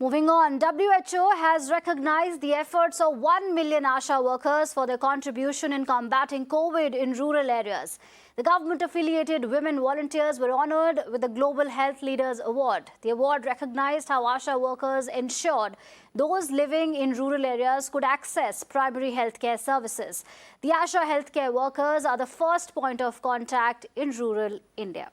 Moving on, WHO has recognized the efforts of 1 million ASHA workers for their contribution in combating COVID in rural areas. The government-affiliated women volunteers were honored with the Global Health Leaders Award. The award recognized how ASHA workers ensured those living in rural areas could access primary healthcare services. The ASHA healthcare workers are the first point of contact in rural India.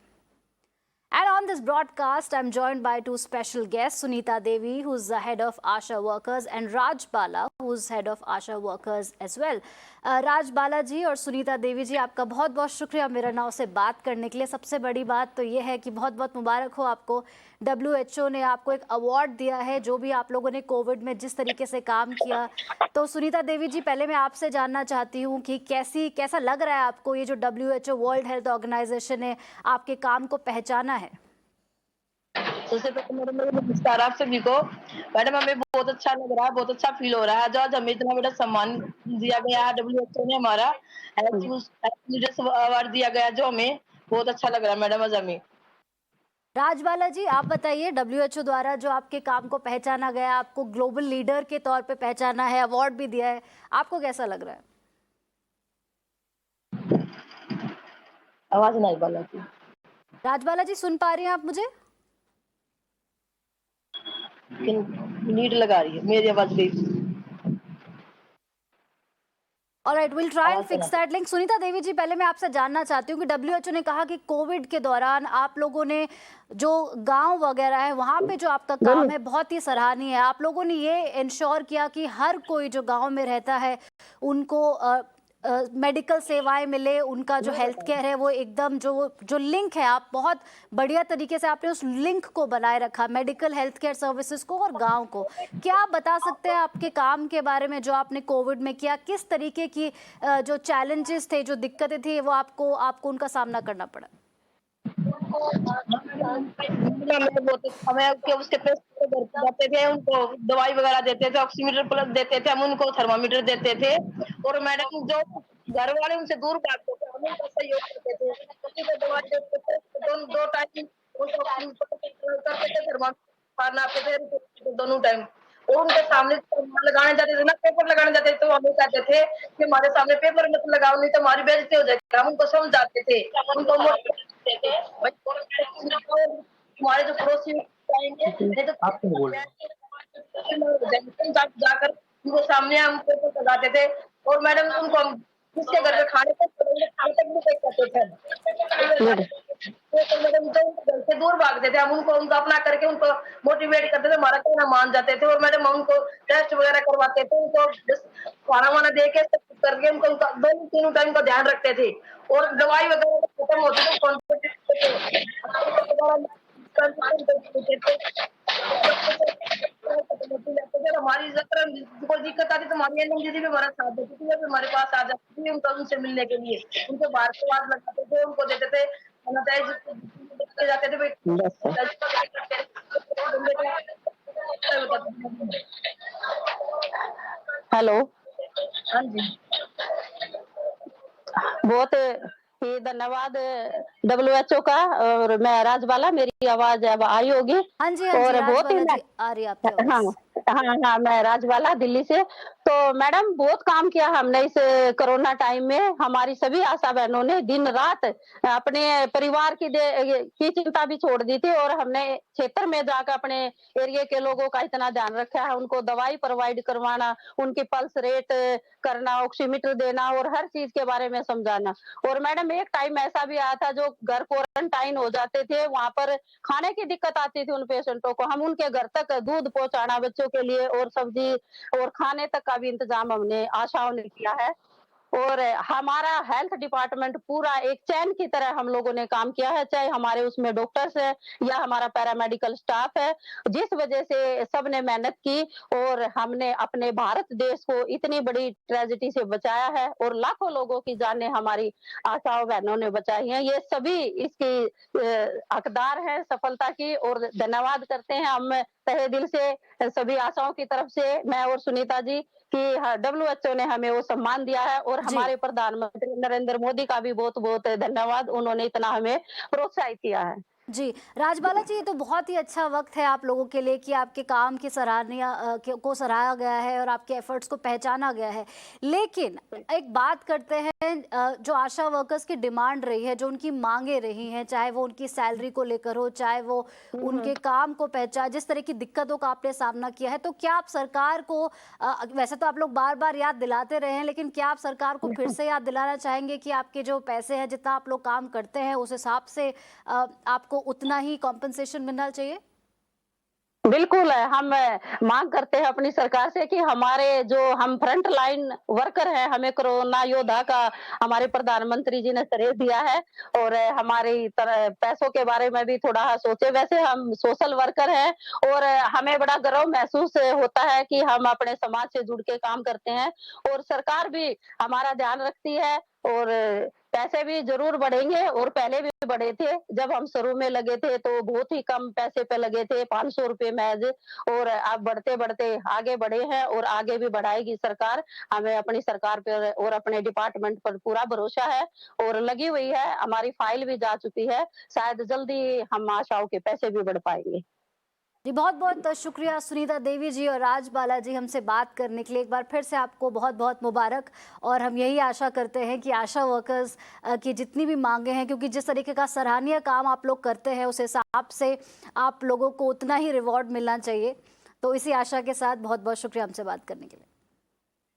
And on this broadcast, I'm joined by two special guests, Sunita Devi, who's the head of ASHA workers, and Raj Bala, who's head of ASHA workers as well. राज बाला जी और सुनीता देवी जी, आपका बहुत बहुत शुक्रिया मेरा नाव से बात करने के लिए। सबसे बड़ी बात तो ये है कि बहुत बहुत मुबारक हो आपको, WHO ने आपको एक अवार्ड दिया है, जो भी आप लोगों ने कोविड में जिस तरीके से काम किया। तो सुनीता देवी जी, पहले मैं आपसे जानना चाहती हूँ कि कैसा लग रहा है आपको ये जो WHO वर्ल्ड हेल्थ ऑर्गेनाइजेशन ने आपके काम को पहचाना है। सबसे पहले मेरे नमस्कार आप सभी को। मैडम, हमें बहुत अच्छा लग रहा है, बहुत अच्छा फील हो रहा है। आज हमें इतना बड़ा सम्मान दिया गया है, WHO ने हमारा लीडर्स अवार्ड दिया गया, जो हमें बहुत अच्छा लग रहा है मैडम आज हमें। राजबाला जी, आप बताइए, WHO द्वारा जो आपके काम को पहचाना गया, आपको ग्लोबल लीडर के तौर पे पहचाना है, अवार्ड भी दिया है, आपको कैसा लग रहा है? आवाज नहीं बाला जी। राजबाला जी, सुन पा रही हैं आप मुझे? नीड लगा रही है, मेरी आवाज गई। Alright, we'll try and fix that link. Sunita Devi जी, पहले मैं आपसे जानना चाहती हूँ कि WHO ने कहा कि कोविड के दौरान आप लोगों ने जो गांव वगैरह है वहाँ पे जो आपका काम है बहुत ही सराहनीय है। आप लोगों ने ये इंश्योर किया कि हर कोई जो गांव में रहता है उनको मेडिकल सेवाएं मिले, उनका जो हेल्थ केयर है वो एकदम जो लिंक है, आप बहुत बढ़िया तरीके से आपने उस लिंक को बनाए रखा, मेडिकल हेल्थ केयर सर्विसेज को और गांव को। क्या आप बता सकते हैं आपके काम के बारे में जो आपने कोविड में किया, किस तरीके की जो चैलेंजेस थे, जो दिक्कतें थी, वो आपको उनका सामना करना पड़ा? हमें उसके जाते थे, उनको दवाई वगैरह देते थे, ऑक्सीमीटर प्लस देते थे, हम उनको थर्मामीटर देते थे। और मैडम जो घर वाले उनसे दूर भागते थे, हम उनका सहयोग करते थे, किसी को दवाई देते थे, दो टाइम करते थे, थर्मामीटर आते थे दोनों टाइम। और उनके सामने लगाने जाते थे ना, पेपर लगाने जाते थे, तो हमें कहते थे कि हमारे सामने पेपर मत लगाओ, नहीं तो हमारी बेइज्जती हो जाएगी। हम उनको समझाते थे, उनको हमारे जो पड़ोसी जाकर उनको सामने हम पेपर लगाते थे। और मैडम उनको हम जिसके घर पे खाने करते थे, मैडम जो घर से दूर भागते थे, हम उनको अपना करके उनको मोटिवेट करते थे, हमारा कहना मान जाते थे। और मैडम हम उनको टेस्ट वगैरह करवाते थे, उनको खाना वाना दे के करके उनको दोनों तीनों टाइम का ध्यान रखते थे। और दवाई वगैरह खत्म होती तो हमारी कोई दिक्कत आती तो हमारी दीदी भी हमारा साथ देती थी, हमारे पास आ जाती थी उनसे मिलने के लिए, उनको बाहर से बात लगाते थे, उनको देते थे जाते थे। हेलो, हाँ जी, बहुत ही धन्यवाद WHO का। और मैं राजबाला, मेरी आवाज अब आई होगी? हाँ जी, हाँ जी, और बहुत ही आ रही है आपकी आवाज। हाँ, मैं राजबाला दिल्ली से। तो मैडम, बहुत काम किया हमने इस कोरोना टाइम में। हमारी सभी आशा बहनों ने दिन रात अपने परिवार की चिंता भी छोड़ दी थी, और हमने क्षेत्र में जाकर अपने एरिया के लोगों का इतना ध्यान रखा है, उनको दवाई प्रोवाइड करवाना, उनकी पल्स रेट करना, ऑक्सीमीटर देना और हर चीज के बारे में समझाना। और मैडम, एक टाइम ऐसा भी आया था जो घर क्वारंटाइन हो जाते थे, वहां पर खाने की दिक्कत आती थी उन पेशेंटों को, हम उनके घर तक दूध पहुंचाना बच्चों के लिए और सब्जी और खाने तक का भी इंतजाम हमने आशाओं ने किया है। और हमारा हेल्थ डिपार्टमेंट पूरा एक चैन की तरह हम लोगों ने काम किया है, चाहे हमारे उसमें डॉक्टर्स है या हमारा पैरामेडिकल स्टाफ है, जिस वजह से सबने मेहनत की और हमने अपने भारत देश को इतनी बड़ी ट्रेजेडी से बचाया है, और लाखों लोगों की जानें हमारी आशाओं बहनों ने बचाई हैं। ये सभी इसकी हकदार है सफलता की, और धन्यवाद करते हैं हम तहे दिल से सभी आशाओं की तरफ से, मैं और सुनीता जी, कि WHO ने हमें वो सम्मान दिया है। और हमारे प्रधानमंत्री नरेंद्र मोदी का भी बहुत बहुत धन्यवाद, उन्होंने इतना हमें प्रोत्साहित किया है। जी, राजबाला जी, ये तो बहुत ही अच्छा वक्त है आप लोगों के लिए कि आपके काम की को सराहा गया है और आपके एफर्ट्स को पहचाना गया है। लेकिन एक बात करते हैं, जो आशा वर्कर्स की डिमांड रही है, जो उनकी मांगे रही हैं, चाहे वो उनकी सैलरी को लेकर हो, चाहे वो उनके काम को पहचान, जिस तरह की दिक्कतों का आपने सामना किया है, तो क्या आप सरकार को, वैसे तो आप लोग बार-बार याद दिलाते रहे हैं, लेकिन क्या आप सरकार को फिर से याद दिलाना चाहेंगे कि आपके जो पैसे हैं, जितना आप लोग काम करते हैं, उस हिसाब से आपको उतना ही कॉम्पेंसेशन मिलना चाहिए? बिल्कुल है, हम मांग करते हैं अपनी सरकार से कि हमारे जो हम फ्रंट लाइन वर्कर हैं, हमें कोरोना योद्धा का हमारे प्रधानमंत्री जी ने श्रेय दिया है और हमारी तरह पैसों के बारे में भी थोड़ा सोचे। वैसे हम सोशल वर्कर हैं और हमें बड़ा गर्व महसूस होता है कि हम अपने समाज से जुड़ के काम करते हैं और सरकार भी हमारा ध्यान रखती है और पैसे भी ज़रूर बढ़ेंगे और पहले भी बढ़े थे। जब हम शुरू में लगे थे तो बहुत ही कम पैसे पे लगे थे, 500 रुपए महज़, और अब बढ़ते-बढ़ते आगे बढ़े हैं और आगे भी बढ़ाएगी सरकार। हमें अपनी सरकार पर और अपने डिपार्टमेंट पर पूरा भरोसा है और लगी हुई है, हमारी फाइल भी जा चुकी है। शायद जल्दी हम आशाओं के पैसे भी बढ़ पाएँगे। जी, बहुत-बहुत शुक्रिया सुनीता देवी जी और राजबाला जी हमसे बात करने के लिए। एक बार फिर से आपको बहुत-बहुत मुबारक, और हम यही आशा करते हैं कि आशा वर्कर्स की जितनी भी मांगे हैं, क्योंकि जिस तरीके का सराहनीय काम आप लोग करते हैं, उस हिसाब से आप लोगों को उतना ही रिवॉर्ड मिलना चाहिए। तो इसी आशा के साथ बहुत-बहुत शुक्रिया हमसे बात करने के लिए।